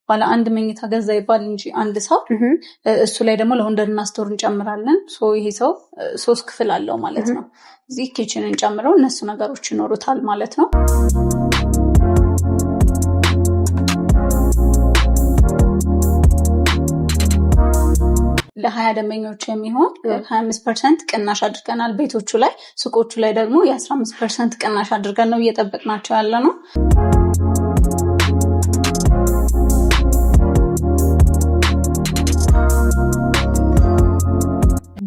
ባለ አንድ መኝታ ገዛ ይባል እንጂ አንድ ሰው እሱ ላይ ደግሞ ለወንደርና ስቶር እንጨምራለን። ይሄ ሰው 3 ክፍል አለው ማለት ነው። እዚህ ኪችንን ጨምረው እነሱ ነገሮች ይኖሩታል ማለት ነው። ለ20 ደንበኞች የሚሆን 25% ቅናሽ አድርገናል ቤቶቹ ላይ። ሱቆቹ ላይ ደግሞ የ15% ቅናሽ አድርገን ነው እየጠበቅናቸው ያለ ነው።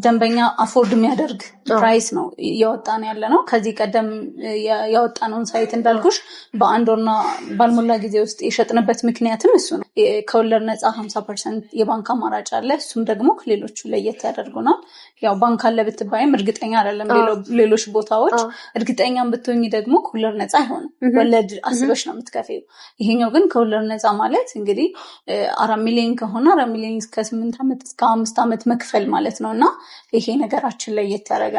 ደንበኛ አፎርድ የሚያደርግ ፕራይስ ነው እያወጣን ያለ ነው። ከዚህ ቀደም ያወጣነውን ሳይት እንዳልኩሽ በአንድ ወርና ባልሞላ ጊዜ ውስጥ የሸጥንበት ምክንያትም እሱ ነው። ከወለድ ነፃ 50% የባንክ አማራጭ አለ። እሱም ደግሞ ከሌሎቹ ለየት ያደርጉናል። ያው ባንክ አለ ብትባይም እርግጠኛ አይደለም ሌሎች ቦታዎች። እርግጠኛም ብትሆኝ ደግሞ ከወለድ ነፃ አይሆንም። ወለድ አስበሽ ነው የምትከፍይው። ይሄኛው ግን ከወለድ ነፃ ማለት እንግዲህ 4 ሚሊዮን ከሆነ 4 ሚሊዮን እስከ 8 ዓመት እስከ 5 ዓመት መክፈል ማለት ነውና ይሄ ነገራችን ለየት ያደርገናል።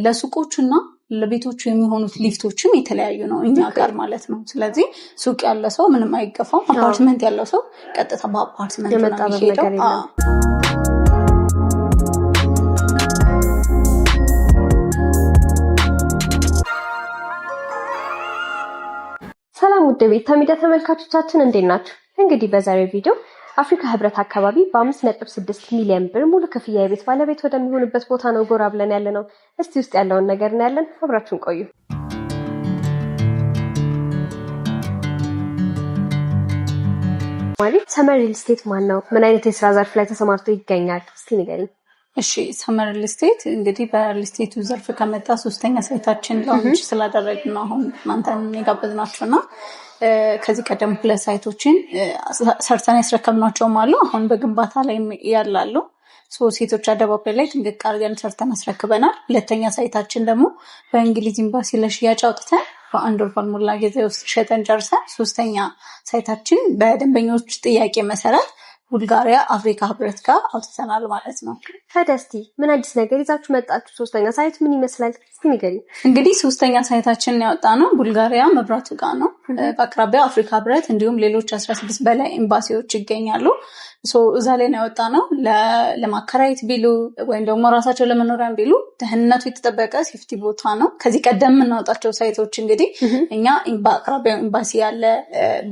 ለሱቆቹና ለቤቶቹ የሚሆኑት ሊፍቶችም የተለያዩ ነው እኛ ጋር ማለት ነው። ስለዚህ ሱቅ ያለ ሰው ምንም አይገፋም። አፓርትመንት ያለው ሰው ቀጥታ በአፓርትመንት ነው የሚሄደው። ሰላም ውድ ቤታ ሚዲያ ተመልካቾቻችን እንዴት ናችሁ? እንግዲህ በዛሬው ቪዲዮ አፍሪካ ህብረት አካባቢ በ5.6 ሚሊዮን ብር ሙሉ ክፍያ የቤት ባለቤት ወደሚሆንበት ቦታ ነው ጎራ ብለን ያለ ነው። እስቲ ውስጥ ያለውን ነገር እናያለን። አብራችሁን ቆዩ። ማለት ሰመር ሪል ስቴት ማን ነው? ምን አይነት የስራ ዘርፍ ላይ ተሰማርቶ ይገኛል? እስቲ ንገሪኝ። እሺ፣ ሰመር ሪል ስቴት እንግዲህ በሪል ስቴቱ ዘርፍ ከመጣ 3ኛ ሳይታችን ላውንች ስላደረግን ነው አሁን እናንተን የጋበዝናችሁና ከዚህ ቀደም 2 ሳይቶችን ሰርተን ያስረከብናቸውም አሉ። አሁን በግንባታ ላይ ያላሉ። ሴቶች አደባባይ ላይ ጥንቅቅ አድርገን ሰርተን አስረክበናል። 2ኛ ሳይታችን ደግሞ በእንግሊዝ ኤምባሲ ለሽያጭ አውጥተን በአንድ ወር ባልሞላ ጊዜ ውስጥ ሸጠን ጨርሰን 3ኛ ሳይታችን በደንበኞች ጥያቄ መሰረት ቡልጋሪያ አፍሪካ ህብረት ጋር አውጥተናል ማለት ነው። ፈደስቲ ምን አዲስ ነገር ይዛችሁ መጣችሁ? 3ኛ ሳይት ምን ይመስላል? እስኪ ንገሪኝ። እንግዲህ 3ኛ ሳይታችንን ያወጣነው ቡልጋሪያ መብራቱ ጋር ነው። በአቅራቢያው አፍሪካ ህብረት እንዲሁም ሌሎች 16 በላይ ኤምባሲዎች ይገኛሉ። እዛ ላይ ነው ያወጣነው። ለማከራየት ቢሉ ወይም ደግሞ ራሳቸው ለመኖሪያም ቢሉ ደህንነቱ የተጠበቀ ሴፍቲ ቦታ ነው። ከዚህ ቀደም የምናወጣቸው ሳይቶች እንግዲህ እኛ በአቅራቢያው ኤምባሲ ያለ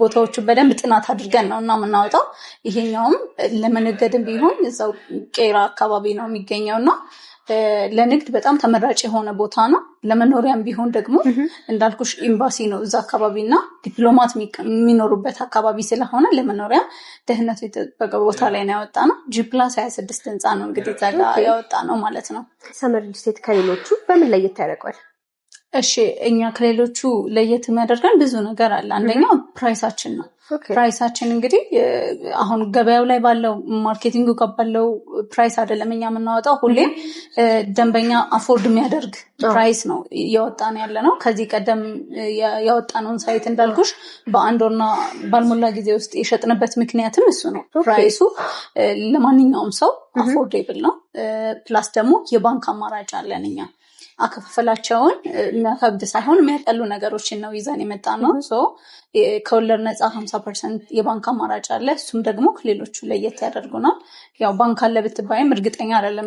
ቦታዎችን በደንብ ጥናት አድርገን ነው እና የምናወጣው። ይሄኛውም ለመነገድም ቢሆን እዛው ቄራ አካባቢ ነው የሚገኘውና ለንግድ በጣም ተመራጭ የሆነ ቦታ ነው። ለመኖሪያም ቢሆን ደግሞ እንዳልኩሽ ኤምባሲ ነው እዛ አካባቢና ዲፕሎማት የሚኖሩበት አካባቢ ስለሆነ ለመኖሪያ ደህንነቱ የተጠበቀ ቦታ ላይ ነው ያወጣነው። G+26 ህንፃ ነው እንግዲህ እዛ ጋር ያወጣነው ማለት ነው። ሰመር ሪል ስቴት ከሌሎቹ በምን ለየት ያደርገዋል? እሺ፣ እኛ ከሌሎቹ ለየት የሚያደርገን ብዙ ነገር አለ። አንደኛው ፕራይሳችን ነው። ፕራይሳችን እንግዲህ አሁን ገበያው ላይ ባለው ማርኬቲንጉ ጋር ባለው ፕራይስ አይደለም እኛ የምናወጣው። ሁሌም ደንበኛ አፎርድ የሚያደርግ ፕራይስ ነው እያወጣን ያለ ነው። ከዚህ ቀደም ያወጣነውን ሳይት እንዳልኩሽ በአንድ ወርና ባልሞላ ጊዜ ውስጥ የሸጥንበት ምክንያትም እሱ ነው። ፕራይሱ ለማንኛውም ሰው አፎርዴብል ነው። ፕላስ ደግሞ የባንክ አማራጭ አለን እኛ አከፋፈላቸውን የሚያከብድ ሳይሆን የሚያቀሉ ነገሮችን ነው ይዘን የመጣ ነው። ከወለድ ነፃ 50% የባንክ አማራጭ አለ። እሱም ደግሞ ከሌሎቹ ለየት ያደርጉናል። ያው ባንክ አለ ብትባይም እርግጠኛ አይደለም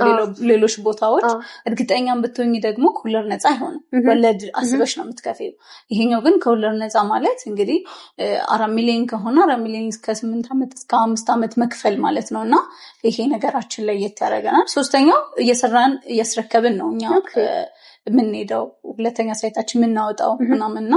ሌሎች ቦታዎች። እርግጠኛም ብትሆኝ ደግሞ ከወለድ ነፃ አይሆንም። ወለድ አስበሽ ነው የምትከፍይው። ይሄኛው ግን ከወለድ ነፃ ማለት እንግዲህ 4 ሚሊዮን ከሆነ 4 ሚሊዮን እስከ 8 ዓመት እስከ 5 ዓመት መክፈል ማለት ነውና ይሄ ነገራችን ለየት ያደርገናል። 3ኛው እየሰራን እያስረከብን ነው እኛ የምንሄደው። 2ኛ ሳይታችን የምናወጣው ምናምንና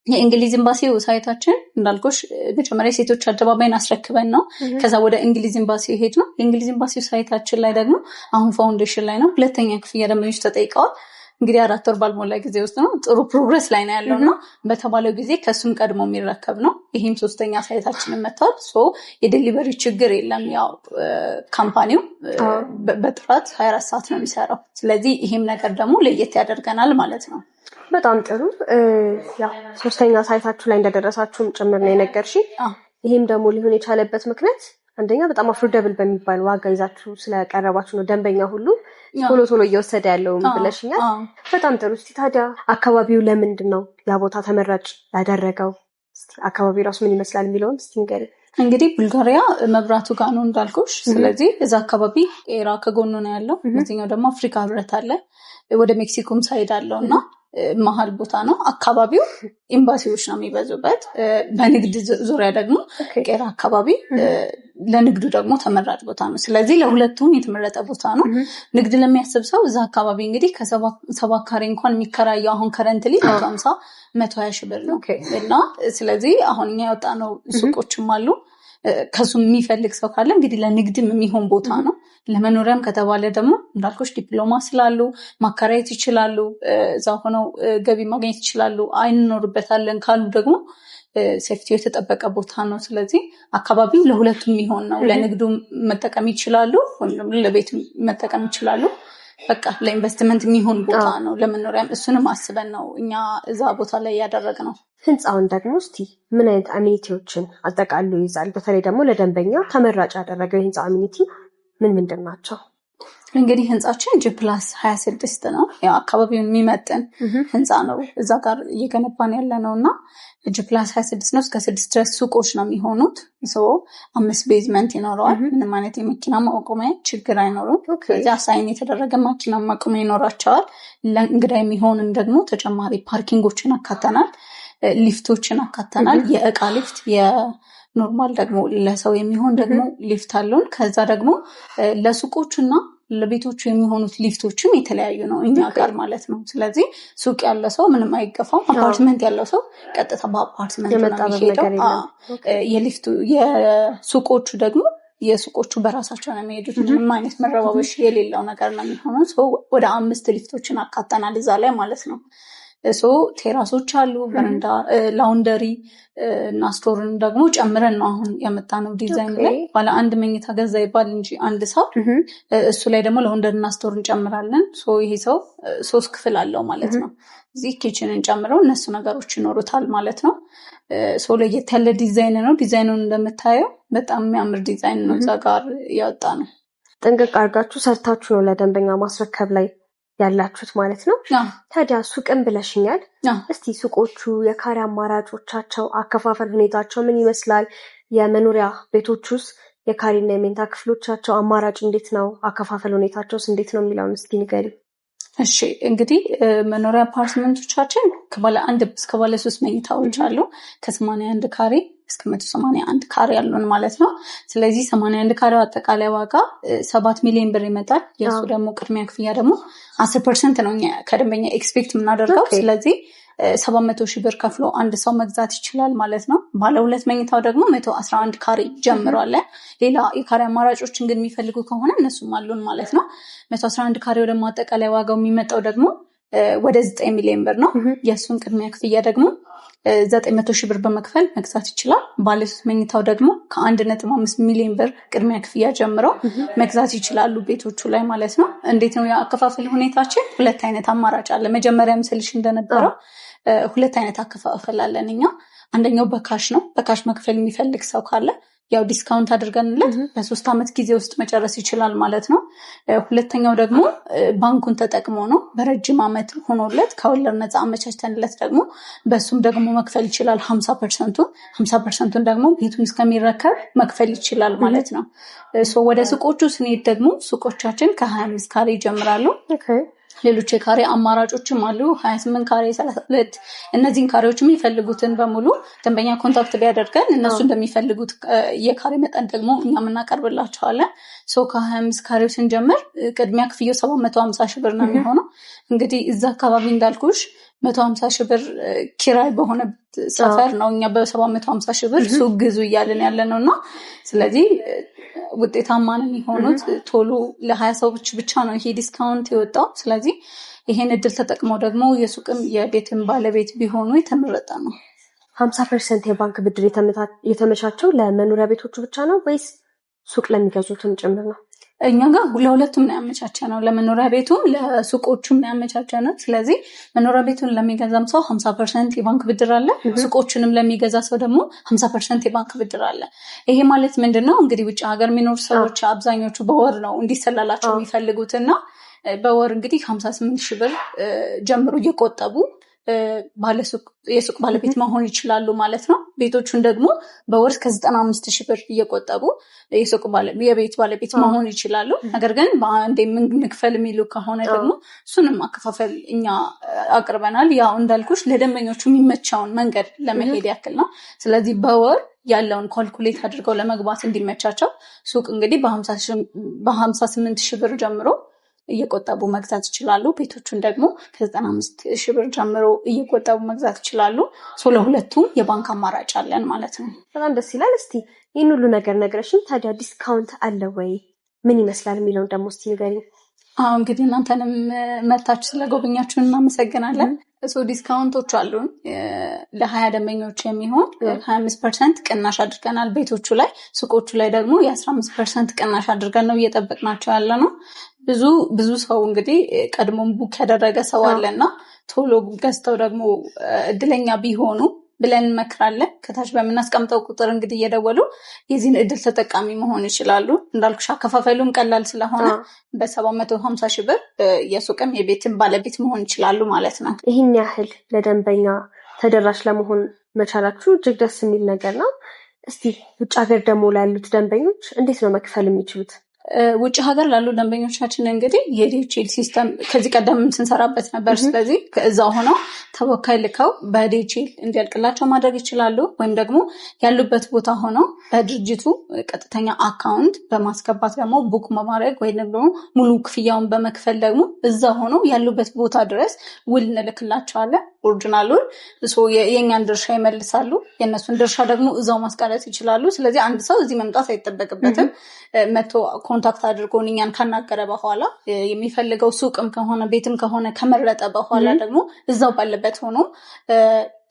የእንግሊዝ ኤምባሲው ሳይታችን እንዳልኩሽ መጀመሪያ ሴቶች አደባባይን አስረክበን ነው ከዛ ወደ እንግሊዝ ኤምባሲ ሄድ ነው። የእንግሊዝ ኤምባሲው ሳይታችን ላይ ደግሞ አሁን ፋውንዴሽን ላይ ነው። 2ኛ ክፍያ ደንበኞች ተጠይቀዋል። እንግዲህ 4 ወር ባልሞላ ጊዜ ውስጥ ነው። ጥሩ ፕሮግረስ ላይ ነው ያለውና በተባለው ጊዜ ከሱም ቀድሞ የሚረከብ ነው። ይሄም 3ኛ ሳይታችንን መጥቷል። የዴሊቨሪ ችግር የለም። ያው ካምፓኒው በጥራት 24 ሰዓት ነው የሚሰራው። ስለዚህ ይሄም ነገር ደግሞ ለየት ያደርገናል ማለት ነው። በጣም ጥሩ። ያው 3ኛ ሳይታችሁ ላይ እንደደረሳችሁም ጭምር ነው የነገርሽኝ። ይሄም ደግሞ ሊሆን የቻለበት ምክንያት አንደኛ በጣም አፎርደብል በሚባል ዋጋ ይዛችሁ ስለቀረባችሁ ነው። ደንበኛ ሁሉ ቶሎ እየወሰደ ያለው ብለሽኛል። በጣም ጥሩ። እስቲ ታዲያ አካባቢው ለምንድን ነው ያ ቦታ ተመራጭ ያደረገው? አካባቢው ራሱ ምን ይመስላል የሚለውን እስቲ ንገሪኝ። እንግዲህ ቡልጋሪያ መብራቱ ጋር ነው እንዳልኩሽ። ስለዚህ እዛ አካባቢ ኤራ ከጎኑ ነው ያለው። እዚህኛው ደግሞ አፍሪካ ህብረት አለ፣ ወደ ሜክሲኮም ሳይድ አለው እና መሀል ቦታ ነው። አካባቢው ኤምባሲዎች ነው የሚበዙበት። በንግድ ዙሪያ ደግሞ ቄራ አካባቢ ለንግዱ ደግሞ ተመራጭ ቦታ ነው። ስለዚህ ለሁለቱም የተመረጠ ቦታ ነው። ንግድ ለሚያስብ ሰው እዛ አካባቢ እንግዲህ ከሰባ ካሬ እንኳን የሚከራየው አሁን ከረንትሊ 150-120 ሺህ ብር ነው እና ስለዚህ አሁን እኛ ያወጣ ነው ሱቆችም አሉ። ከሱ የሚፈልግ ሰው ካለ እንግዲህ ለንግድም የሚሆን ቦታ ነው። ለመኖሪያም ከተባለ ደግሞ እንዳልኩሽ ዲፕሎማ ስላሉ ማከራየት ይችላሉ። እዛ ሆነው ገቢ ማግኘት ይችላሉ። አይኖርበታለን ካሉ ደግሞ ሴፍቲው የተጠበቀ ቦታ ነው። ስለዚህ አካባቢው ለሁለቱም የሚሆን ነው። ለንግዱ መጠቀም ይችላሉ፣ ወይም ለቤት መጠቀም ይችላሉ። በቃ ለኢንቨስትመንት የሚሆን ቦታ ነው። ለመኖሪያም እሱንም አስበን ነው እኛ እዛ ቦታ ላይ ያደረግነው። ህንፃውን ደግሞ እስቲ ምን አይነት አሚኒቲዎችን አጠቃሎ ይይዛል? በተለይ ደግሞ ለደንበኛ ተመራጭ ያደረገው የህንፃ አሚኒቲ ምንድን ናቸው? እንግዲህ ህንፃችን G+26 ነው። ያው አካባቢውን የሚመጥን ህንፃ ነው እዛ ጋር እየገነባን ያለ ነው እና G+26 ነው። እስከ 6 ድረስ ሱቆች ነው የሚሆኑት። 5 ቤዝመንት ይኖረዋል። ምንም አይነት የመኪና ማቆሚያ ችግር አይኖሩም። ስለዚህ አሳይን የተደረገ መኪና ማቆሚያ ይኖራቸዋል። ለእንግዳ የሚሆንን ደግሞ ተጨማሪ ፓርኪንጎችን አካተናል። ሊፍቶችን አካተናል። የእቃ ሊፍት፣ የኖርማል ደግሞ ለሰው የሚሆን ደግሞ ሊፍት አለውን። ከዛ ደግሞ ለሱቆቹና ለቤቶቹ የሚሆኑት ሊፍቶችም የተለያዩ ነው እኛ ጋር ማለት ነው። ስለዚህ ሱቅ ያለ ሰው ምንም አይገፋም። አፓርትመንት ያለው ሰው ቀጥታ በአፓርትመንት ነው የሚሄደው። የሱቆቹ ደግሞ የሱቆቹ በራሳቸው ነው የሚሄዱት። ምንም አይነት መረባበሽ የሌለው ነገር ነው የሚሆነው። ወደ 5 ሊፍቶችን አካተናል እዛ ላይ ማለት ነው። ቴራሶች አሉ፣ በረንዳ፣ ላውንደሪ እና ስቶርን ደግሞ ጨምረን ነው አሁን ያመጣነው ዲዛይን ላይ። ባለ 1 መኝታ ገዛ ይባል እንጂ አንድ ሰው እሱ ላይ ደግሞ ላውንደሪ እና ስቶር እንጨምራለን። ይሄ ሰው 3 ክፍል አለው ማለት ነው። እዚህ ኪችንን ጨምረው እነሱ ነገሮች ይኖሩታል ማለት ነው። ለየት ያለ ዲዛይን ነው። ዲዛይኑን እንደምታየው በጣም የሚያምር ዲዛይን ነው እዛ ጋር ያወጣ ነው። ጥንቅቅ አድርጋችሁ ሰርታችሁ ነው ለደንበኛ ማስረከብ ላይ ያላችሁት ማለት ነው። ታዲያ ሱቅን ብለሽኛል። እስቲ ሱቆቹ የካሬ አማራጮቻቸው፣ አከፋፈል ሁኔታቸው ምን ይመስላል? የመኖሪያ ቤቶቹስ የካሬና የሜንታ ክፍሎቻቸው አማራጭ እንዴት ነው? አከፋፈል ሁኔታቸውስ እንዴት ነው የሚለውን እስቲ ንገሪ። እሺ እንግዲህ መኖሪያ አፓርትመንቶቻችን ከባለ 1 እስከ ባለ 3 መኝታዎች አሉ። ከ81 ካሬ እስከ 181 ካሬ ያሉን ማለት ነው። ስለዚህ 81 ካሬው አጠቃላይ ዋጋ 7 ሚሊዮን ብር ይመጣል። የእሱ ደግሞ ቅድሚያ ክፍያ ደግሞ 10% ነው እኛ ከደንበኛ ኤክስፔክት የምናደርገው። ስለዚህ 700 ሺህ ብር ከፍሎ አንድ ሰው መግዛት ይችላል ማለት ነው። ባለ 2 መኝታው ደግሞ 111 ካሬ ጀምሯል። ሌላ የካሬ አማራጮችን ግን የሚፈልጉ ከሆነ እነሱም አሉን ማለት ነው። 111 ካሬው ደግሞ አጠቃላይ ዋጋው የሚመጣው ደግሞ ወደ 9 ሚሊዮን ብር ነው። የእሱን ቅድሚያ ክፍያ ደግሞ 900 ሺህ ብር በመክፈል መግዛት ይችላል። ባለ 3 መኝታው ደግሞ ከ1.5 ሚሊዮን ብር ቅድሚያ ክፍያ ጀምረው መግዛት ይችላሉ ቤቶቹ ላይ ማለት ነው። እንዴት ነው የአከፋፈል ሁኔታችን? 2 አይነት አማራጭ አለ። መጀመሪያም ስልሽ እንደነበረው 2 አይነት አከፋፈል አለን እኛ። አንደኛው በካሽ ነው። በካሽ መክፈል የሚፈልግ ሰው ካለ ያው ዲስካውንት አድርገንለት በ3 ዓመት ጊዜ ውስጥ መጨረስ ይችላል ማለት ነው። ሁለተኛው ደግሞ ባንኩን ተጠቅሞ ነው። በረጅም ዓመት ሆኖለት ከወለድ ነፃ አመቻችተንለት ደግሞ በሱም ደግሞ መክፈል ይችላል 50%ን ደግሞ ቤቱን እስከሚረከብ መክፈል ይችላል ማለት ነው። ወደ ሱቆቹ ስንሄድ ደግሞ ሱቆቻችን ከ25 ካሬ ይጀምራሉ። ሌሎች የካሬ አማራጮችም አሉ። 28 ካሬ፣ 32 እነዚህን ካሬዎች የሚፈልጉትን በሙሉ ደንበኛ ኮንታክት ቢያደርገን እነሱ እንደሚፈልጉት የካሬ መጠን ደግሞ እኛ የምናቀርብላቸዋለን። ከ25 ካሬው ስንጀምር ቅድሚያ ክፍያው 750 ሺህ ብር ነው የሚሆነው። እንግዲህ እዛ አካባቢ እንዳልኩሽ 150 ሺህ ብር ኪራይ በሆነበት ሰፈር ነው እኛ በ750 ሺህ ብር ሱቅ ግዙ እያለን ያለ ነው እና ስለዚህ ውጤታማ ነው የሚሆኑት። ቶሎ ለ20 ሰዎች ብቻ ነው ይሄ ዲስካውንት የወጣው። ስለዚህ ይሄን እድል ተጠቅመው ደግሞ የሱቅም የቤትም ባለቤት ቢሆኑ የተመረጠ ነው። 50% የባንክ ብድር የተመቻቸው ለመኖሪያ ቤቶቹ ብቻ ነው ወይስ ሱቅ ለሚገዙትም ጭምር ነው? እኛ ጋር ለሁለቱም ነው ያመቻቸ ነው። ለመኖሪያ ቤቱም ለሱቆቹም ነው ያመቻቸ ነው። ስለዚህ መኖሪያ ቤቱን ለሚገዛም ሰው 50% የባንክ ብድር አለ። ሱቆቹንም ለሚገዛ ሰው ደግሞ 50% የባንክ ብድር አለ። ይሄ ማለት ምንድነው? እንግዲህ ውጭ ሀገር የሚኖሩ ሰዎች አብዛኞቹ በወር ነው እንዲሰላላቸው የሚፈልጉትና በወር እንግዲህ 58,000 ብር ጀምሮ እየቆጠቡ የሱቅ ባለቤት መሆን ይችላሉ ማለት ነው። ቤቶቹን ደግሞ በወር እስከ 95,000 ብር እየቆጠቡ የቤት ባለቤት መሆን ይችላሉ። ነገር ግን በአንዴ እንክፈል የሚሉ ከሆነ ደግሞ እሱንም ማከፋፈል እኛ አቅርበናል። ያው እንዳልኩሽ ለደንበኞቹ የሚመቻውን መንገድ ለመሄድ ያክል ነው። ስለዚህ በወር ያለውን ካልኩሌት አድርገው ለመግባት እንዲመቻቸው ሱቅ እንግዲህ በ58,000 ብር ጀምሮ እየቆጠቡ መግዛት ይችላሉ። ቤቶቹን ደግሞ ከ95,000 ብር ጀምሮ እየቆጠቡ መግዛት ይችላሉ። ለሁለቱም የባንክ አማራጭ አለን ማለት ነው። በጣም ደስ ይላል። እስቲ ይህን ሁሉ ነገር ነግረሽን ታዲያ ዲስካውንት አለ ወይ? ምን ይመስላል የሚለውን ደግሞ እስቲ ንገሪኝ። እንግዲህ እናንተንም መታችሁ ስለጎበኛችሁን እናመሰግናለን። ዲስካውንቶች አሉን። ለ20 ደንበኞች የሚሆን 25% ቅናሽ አድርገናል ቤቶቹ ላይ። ሱቆቹ ላይ ደግሞ የ15% ቅናሽ አድርገን ነው እየጠበቅናቸው ያለ ነው። ብዙ ሰው እንግዲህ ቀድሞም ቡክ ያደረገ ሰው አለና ቶሎ ገዝተው ደግሞ እድለኛ ቢሆኑ ብለን እንመክራለን። ከታች በምናስቀምጠው ቁጥር እንግዲህ እየደወሉ የዚህን እድል ተጠቃሚ መሆን ይችላሉ። እንዳልኩሽ አከፋፈሉም ቀላል ስለሆነ በ750,000 ብር የሱቅም የቤትም ባለቤት መሆን ይችላሉ ማለት ነው። ይህን ያህል ለደንበኛ ተደራሽ ለመሆን መቻላችሁ እጅግ ደስ የሚል ነገር ነው። እስቲ ውጭ ሀገር ደግሞ ላሉት ደንበኞች እንዴት ነው መክፈል የሚችሉት? ውጭ ሀገር ላሉ ደንበኞቻችን እንግዲህ የዲኤችኤል ሲስተም ከዚህ ቀደም ስንሰራበት ነበር። ስለዚህ እዛው ሆነው ተወካይ ልከው በዲኤችኤል እንዲያልቅላቸው ማድረግ ይችላሉ። ወይም ደግሞ ያሉበት ቦታ ሆነው በድርጅቱ ቀጥተኛ አካውንት በማስገባት ደግሞ ቡክ በማድረግ ወይም ደግሞ ሙሉ ክፍያውን በመክፈል ደግሞ እዛ ሆነው ያሉበት ቦታ ድረስ ውል እንልክላቸዋለን። ኦሪጂናል ውል የእኛን ድርሻ ይመልሳሉ። የእነሱን ድርሻ ደግሞ እዛው ማስቀረት ይችላሉ። ስለዚህ አንድ ሰው እዚህ መምጣት አይጠበቅበትም። መቶ ኮንታክት አድርጎ እኛን ካናገረ በኋላ የሚፈልገው ሱቅም ከሆነ ቤትም ከሆነ ከመረጠ በኋላ ደግሞ እዛው ባለበት ሆኖ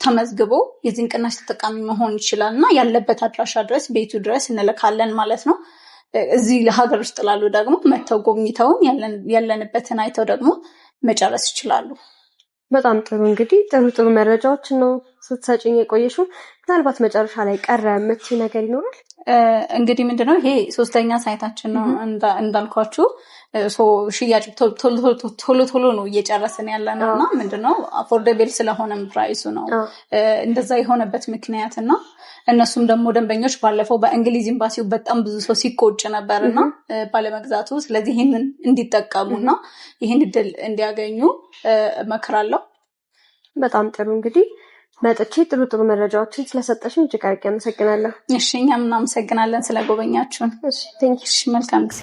ተመዝግቦ የዚህን ቅናሽ ተጠቃሚ መሆን ይችላል እና ያለበት አድራሻ ድረስ ቤቱ ድረስ እንልካለን ማለት ነው። እዚህ ለሀገር ውስጥ ላሉ ደግሞ መተው ጎብኝተውን ያለንበትን አይተው ደግሞ መጨረስ ይችላሉ። በጣም ጥሩ። እንግዲህ ጥሩ መረጃዎችን ነው ስትሰጭኝ የቆየሽው። ምናልባት መጨረሻ ላይ ቀረ የምትይ ነገር ይኖራል? እንግዲህ ምንድነው ይሄ 3ኛ ሳይታችን ነው እንዳልኳችሁ። ሽያጭ ቶሎ ነው እየጨረስን ያለ ነው እና ምንድነው አፎርደብል ስለሆነም ፕራይሱ ነው እንደዛ የሆነበት ምክንያት እና እነሱም ደግሞ ደንበኞች ባለፈው በእንግሊዝ ኤምባሲው በጣም ብዙ ሰው ሲቆጭ ነበርና ባለመግዛቱ፣ ስለዚህ ይህንን እንዲጠቀሙና ይህን እድል እንዲያገኙ እመክራለሁ። በጣም ጥሩ። እንግዲህ መጥቼ ጥሩ መረጃዎችን ስለሰጠሽን እጅግ አድርጌ አመሰግናለሁ። እሺ፣ እኛም እናመሰግናለን ስለጎበኛችሁን። እሺ፣ ቴንክ ዩ። መልካም ጊዜ።